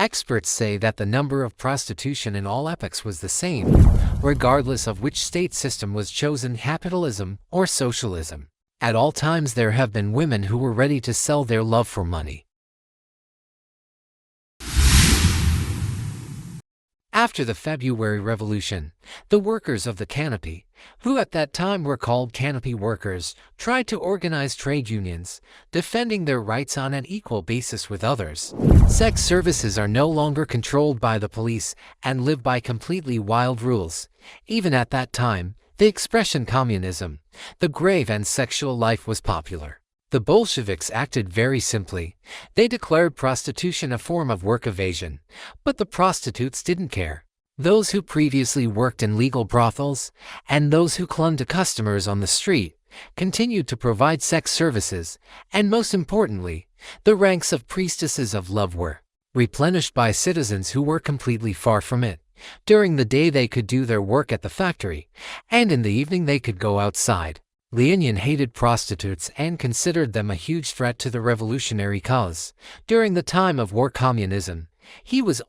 Experts say that the number of prostitution in all epochs was the same, regardless of which state system was chosen, capitalism or socialism. At all times there have been women who were ready to sell their love for money. After the February Revolution, the workers of the canopy, who at that time were called canopy workers, tried to organize trade unions, defending their rights on an equal basis with others. Sex services are no longer controlled by the police and live by completely wild rules. Even at that time, the expression communism, the grave and sexual life was popular. The Bolsheviks acted very simply. They declared prostitution a form of work evasion, but the prostitutes didn't care. Those who previously worked in legal brothels, and those who clung to customers on the street, continued to provide sex services, and most importantly, the ranks of priestesses of love were replenished by citizens who were completely far from it. During the day they could do their work at the factory, and in the evening they could go outside. Lenin hated prostitutes and considered them a huge threat to the revolutionary cause. During the time of war communism, he was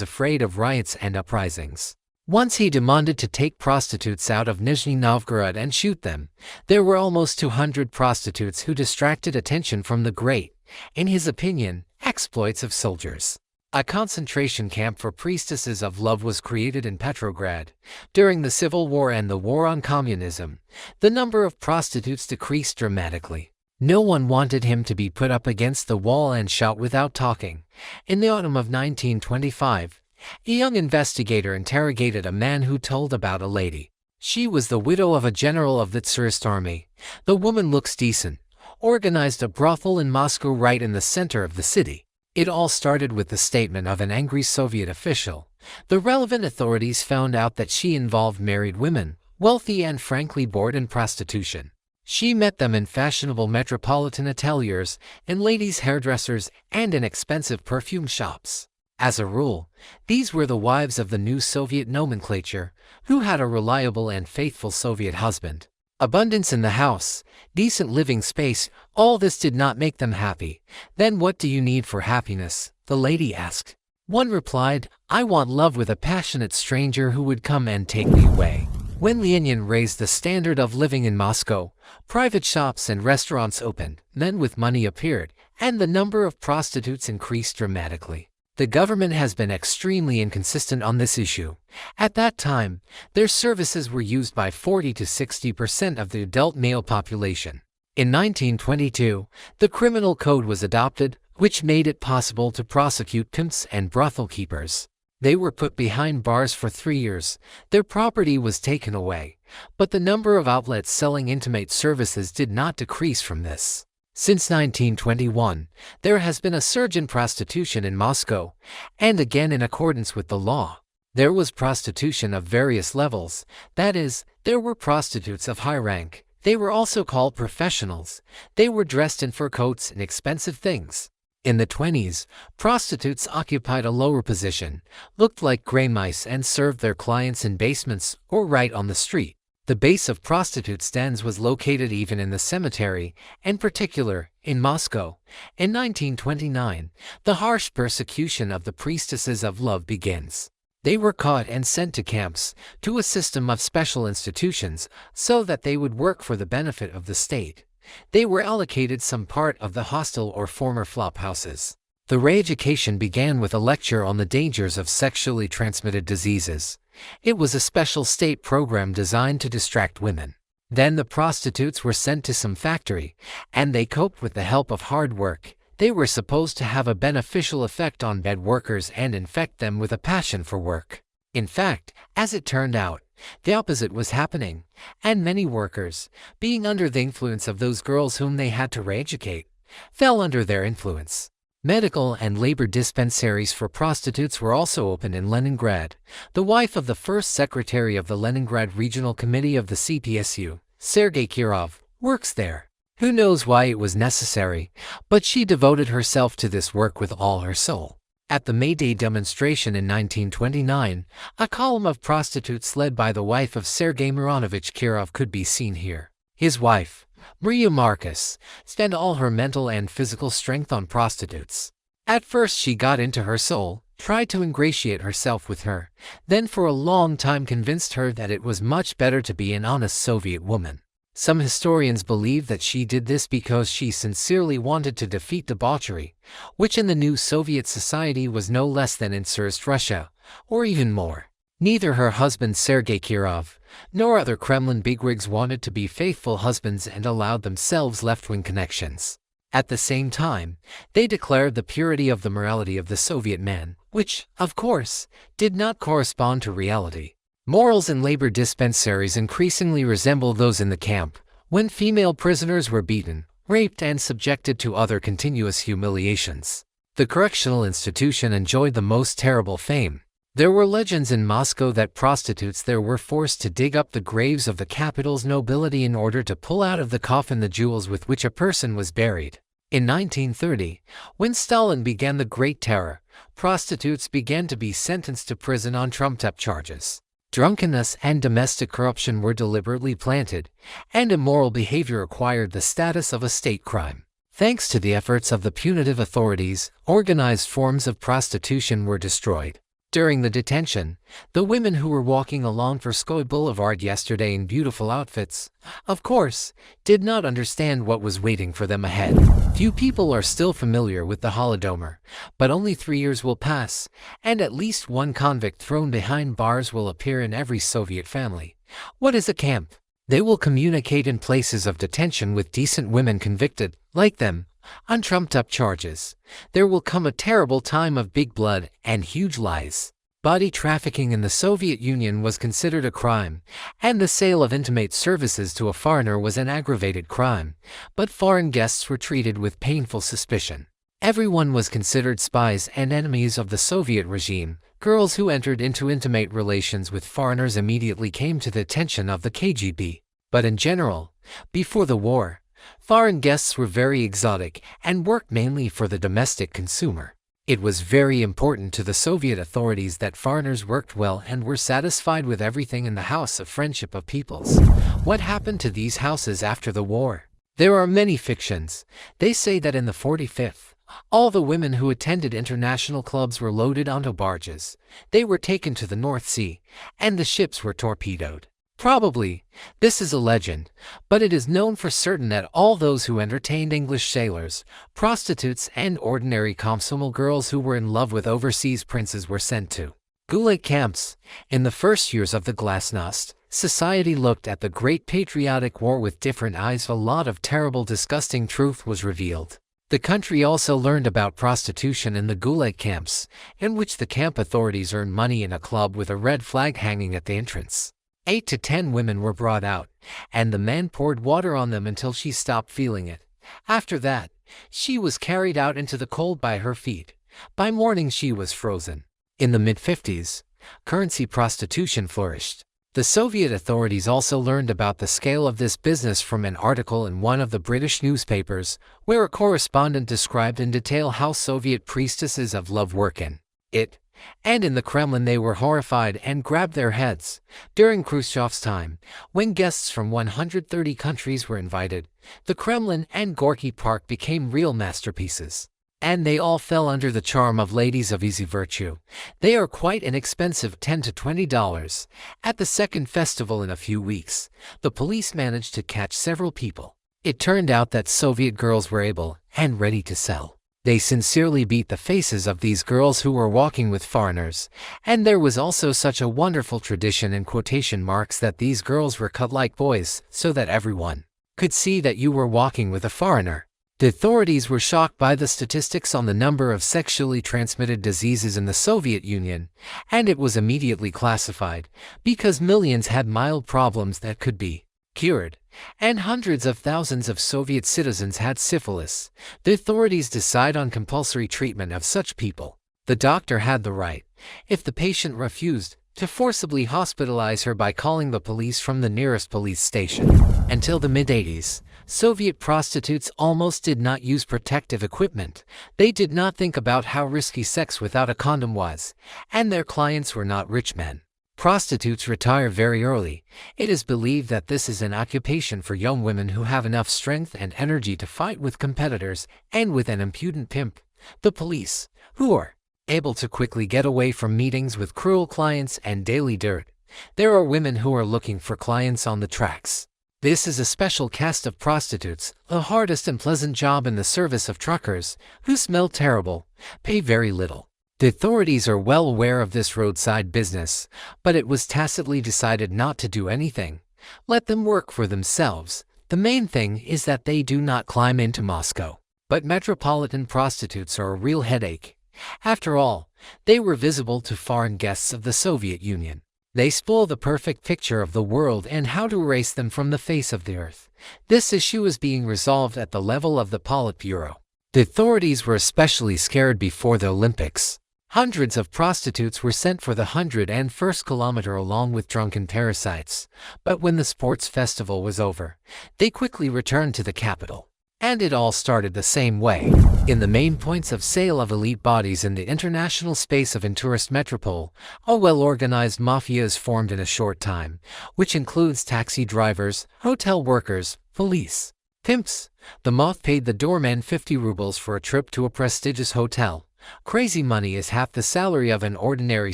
afraid of riots and uprisings. Once he demanded to take prostitutes out of Nizhny Novgorod and shoot them. There were almost 200 prostitutes who distracted attention from the great, in his opinion, exploits of soldiers. A concentration camp for priestesses of love was created in Petrograd. During the Civil War and the War on Communism, the number of prostitutes decreased dramatically. No one wanted him to be put up against the wall and shout without talking. In the autumn of 1925, a young investigator interrogated a man who told about a lady. She was the widow of a general of the Tsarist army. The woman looks decent. Organized a brothel in Moscow right in the center of the city. It all started with the statement of an angry Soviet official. The relevant authorities found out that she involved married women, wealthy and frankly bored in prostitution. She met them in fashionable metropolitan ateliers, in ladies' hairdressers, and in expensive perfume shops. As a rule, these were the wives of the new Soviet nomenclature, who had a reliable and faithful Soviet husband. Abundance in the house, decent living space, all this did not make them happy. Then what do you need for happiness? The lady asked. One replied, I want love with a passionate stranger who would come and take me away. When Lenin raised the standard of living in Moscow, private shops and restaurants opened, men with money appeared, and the number of prostitutes increased dramatically. The government has been extremely inconsistent on this issue. At that time, their services were used by 40 to 60% of the adult male population. In 1922, the criminal code was adopted, which made it possible to prosecute pimps and brothel keepers. They were put behind bars for 3 years. Their property was taken away, but the number of outlets selling intimate services did not decrease from this. Since 1921, there has been a surge in prostitution in Moscow, and again in accordance with the law. There was prostitution of various levels, that is, there were prostitutes of high rank. They were also called professionals. They were dressed in fur coats and expensive things. In the 1920s, prostitutes occupied a lower position, looked like gray mice and served their clients in basements or right on the street. The base of prostitutes' dens was located even in the cemetery, in particular, in Moscow. In 1929, the harsh persecution of the priestesses of love begins. They were caught and sent to camps, to a system of special institutions, so that they would work for the benefit of the state. They were allocated some part of the hostel or former flop houses. The re-education began with a lecture on the dangers of sexually transmitted diseases. It was a special state program designed to distract women. Then the prostitutes were sent to some factory, and they coped with the help of hard work. They were supposed to have a beneficial effect on bed workers and infect them with a passion for work. In fact, as it turned out, the opposite was happening, and many workers, being under the influence of those girls whom they had to re-educate, fell under their influence. Medical and labor dispensaries for prostitutes were also opened in Leningrad. The wife of the first secretary of the Leningrad Regional Committee of the CPSU, Sergei Kirov, works there. Who knows why it was necessary, but she devoted herself to this work with all her soul. At the May Day demonstration in 1929, a column of prostitutes led by the wife of Sergei Mironovich Kirov could be seen here. His wife, Maria Marcus, spent all her mental and physical strength on prostitutes. At first she got into her soul, tried to ingratiate herself with her, then for a long time convinced her that it was much better to be an honest Soviet woman. Some historians believe that she did this because she sincerely wanted to defeat debauchery, which in the new Soviet society was no less than in Tsarist Russia, or even more. Neither her husband Sergei Kirov, nor other Kremlin bigwigs wanted to be faithful husbands and allowed themselves left-wing connections. At the same time, they declared the purity of the morality of the Soviet man, which, of course, did not correspond to reality. Morals in labor dispensaries increasingly resemble those in the camp, when female prisoners were beaten, raped, and subjected to other continuous humiliations. The correctional institution enjoyed the most terrible fame. There were legends in Moscow that prostitutes there were forced to dig up the graves of the capital's nobility in order to pull out of the coffin the jewels with which a person was buried. In 1930, when Stalin began the Great Terror, prostitutes began to be sentenced to prison on trumped-up charges. Drunkenness and domestic corruption were deliberately planted, and immoral behavior acquired the status of a state crime. Thanks to the efforts of the punitive authorities, organized forms of prostitution were destroyed. During the detention, the women who were walking along Tverskoy Boulevard yesterday in beautiful outfits, of course, did not understand what was waiting for them ahead. Few people are still familiar with the Holodomor, but only 3 years will pass, and at least one convict thrown behind bars will appear in every Soviet family. What is a camp? They will communicate in places of detention with decent women convicted, like them, on trumped-up charges. There will come a terrible time of big blood and huge lies. Body trafficking in the Soviet Union was considered a crime, and the sale of intimate services to a foreigner was an aggravated crime, but foreign guests were treated with painful suspicion. Everyone was considered spies and enemies of the Soviet regime. Girls who entered into intimate relations with foreigners immediately came to the attention of the KGB. But in general, before the war, foreign guests were very exotic and worked mainly for the domestic consumer. It was very important to the Soviet authorities that foreigners worked well and were satisfied with everything in the House of Friendship of Peoples. What happened to these houses after the war? There are many fictions. They say that in the 45th, all the women who attended international clubs were loaded onto barges. They were taken to the North Sea, and the ships were torpedoed. Probably, this is a legend, but it is known for certain that all those who entertained English sailors, prostitutes, and ordinary Komsomol girls who were in love with overseas princes were sent to Gulag camps. In the first years of the Glasnost, society looked at the Great Patriotic War with different eyes. A lot of terrible, disgusting truth was revealed. The country also learned about prostitution in the Gulag camps, in which the camp authorities earned money in a club with a red flag hanging at the entrance. 8 to 10 women were brought out, and the man poured water on them until she stopped feeling it. After that, she was carried out into the cold by her feet. By morning she was frozen. In the mid-50s, currency prostitution flourished. The Soviet authorities also learned about the scale of this business from an article in one of the British newspapers, where a correspondent described in detail how Soviet priestesses of love work in it. And in the Kremlin they were horrified and grabbed their heads. During Khrushchev's time, when guests from 130 countries were invited, the Kremlin and Gorky Park became real masterpieces. And they all fell under the charm of ladies of easy virtue. They are quite inexpensive, $10 to $20. At the second festival in a few weeks, the police managed to catch several people. It turned out that Soviet girls were able and ready to sell. They sincerely beat the faces of these girls who were walking with foreigners, and there was also such a wonderful tradition in quotation marks that these girls were cut like boys so that everyone could see that you were walking with a foreigner. The authorities were shocked by the statistics on the number of sexually transmitted diseases in the Soviet Union, and it was immediately classified, because millions had mild problems that could be cured, and hundreds of thousands of Soviet citizens had syphilis. The authorities decide on compulsory treatment of such people. The doctor had the right, if the patient refused, to forcibly hospitalize her by calling the police from the nearest police station. Until the mid-80s, Soviet prostitutes almost did not use protective equipment. They did not think about how risky sex without a condom was, and their clients were not rich men. Prostitutes retire very early. It is believed that this is an occupation for young women who have enough strength and energy to fight with competitors and with an impudent pimp. The police, who are able to quickly get away from meetings with cruel clients and daily dirt. There are women who are looking for clients on the tracks. This is a special caste of prostitutes, the hardest and pleasant job in the service of truckers, who smell terrible, pay very little. The authorities are well aware of this roadside business, but it was tacitly decided not to do anything. Let them work for themselves. The main thing is that they do not climb into Moscow. But metropolitan prostitutes are a real headache. After all, they were visible to foreign guests of the Soviet Union. They spoil the perfect picture of the world and how to erase them from the face of the earth. This issue is being resolved at the level of the Politburo. The authorities were especially scared before the Olympics. Hundreds of prostitutes were sent for the 101st kilometer along with drunken parasites. But when the sports festival was over, they quickly returned to the capital. And it all started the same way. In the main points of sale of elite bodies in the international space of a tourist metropole, a well-organized mafia is formed in a short time, which includes taxi drivers, hotel workers, police, pimps. The moth paid the doorman 50 rubles for a trip to a prestigious hotel. Crazy money is half the salary of an ordinary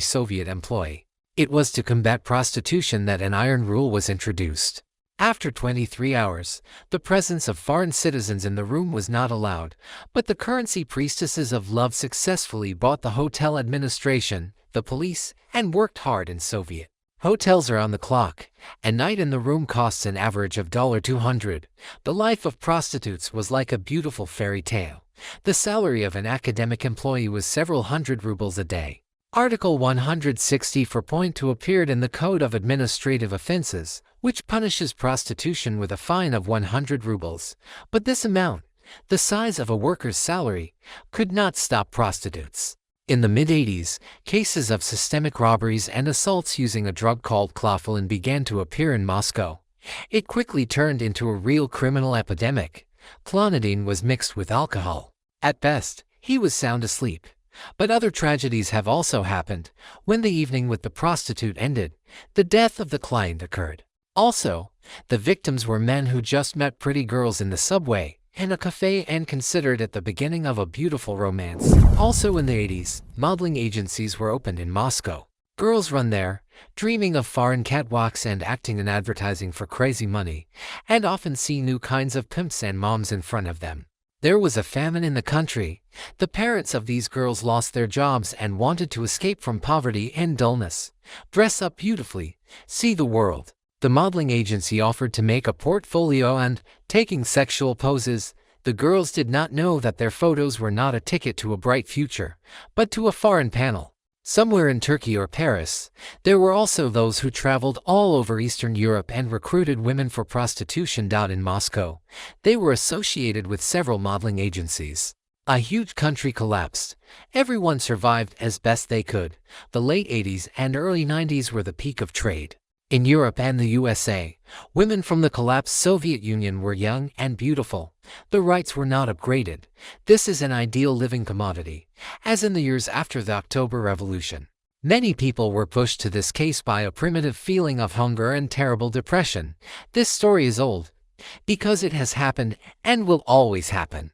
Soviet employee. It was to combat prostitution that an iron rule was introduced. After 23 hours, the presence of foreign citizens in the room was not allowed, but the currency priestesses of love successfully bought the hotel administration, the police, and worked hard in Soviet. Hotels are on the clock. A night in the room costs an average of $200. The life of prostitutes was like a beautiful fairy tale. The salary of an academic employee was several hundred rubles a day. Article 164.2 appeared in the Code of Administrative Offenses, which punishes prostitution with a fine of 100 rubles. But this amount, the size of a worker's salary, could not stop prostitutes. In the mid-80s, cases of systemic robberies and assaults using a drug called clofulin began to appear in Moscow. It quickly turned into a real criminal epidemic. Clonidine was mixed with alcohol. At best, he was sound asleep. But other tragedies have also happened. When the evening with the prostitute ended, the death of the client occurred. Also, the victims were men who just met pretty girls in the subway, in a cafe, and considered it the beginning of a beautiful romance. Also in the 80s, modeling agencies were opened in Moscow. Girls run there, dreaming of foreign catwalks and acting in advertising for crazy money, and often see new kinds of pimps and moms in front of them. There was a famine in the country. The parents of these girls lost their jobs and wanted to escape from poverty and dullness. Dress up beautifully, see the world. The modeling agency offered to make a portfolio and, taking sexual poses, the girls did not know that their photos were not a ticket to a bright future, but to a foreign panel. Somewhere in Turkey or Paris, there were also those who traveled all over Eastern Europe and recruited women for prostitution. In Moscow, they were associated with several modeling agencies. A huge country collapsed. Everyone survived as best they could. The late 80s and early 90s were the peak of trade. In Europe and the USA, women from the collapsed Soviet Union were young and beautiful. The rights were not upgraded. This is an ideal living commodity, as in the years after the October Revolution. Many people were pushed to this case by a primitive feeling of hunger and terrible depression. This story is old, because it has happened and will always happen.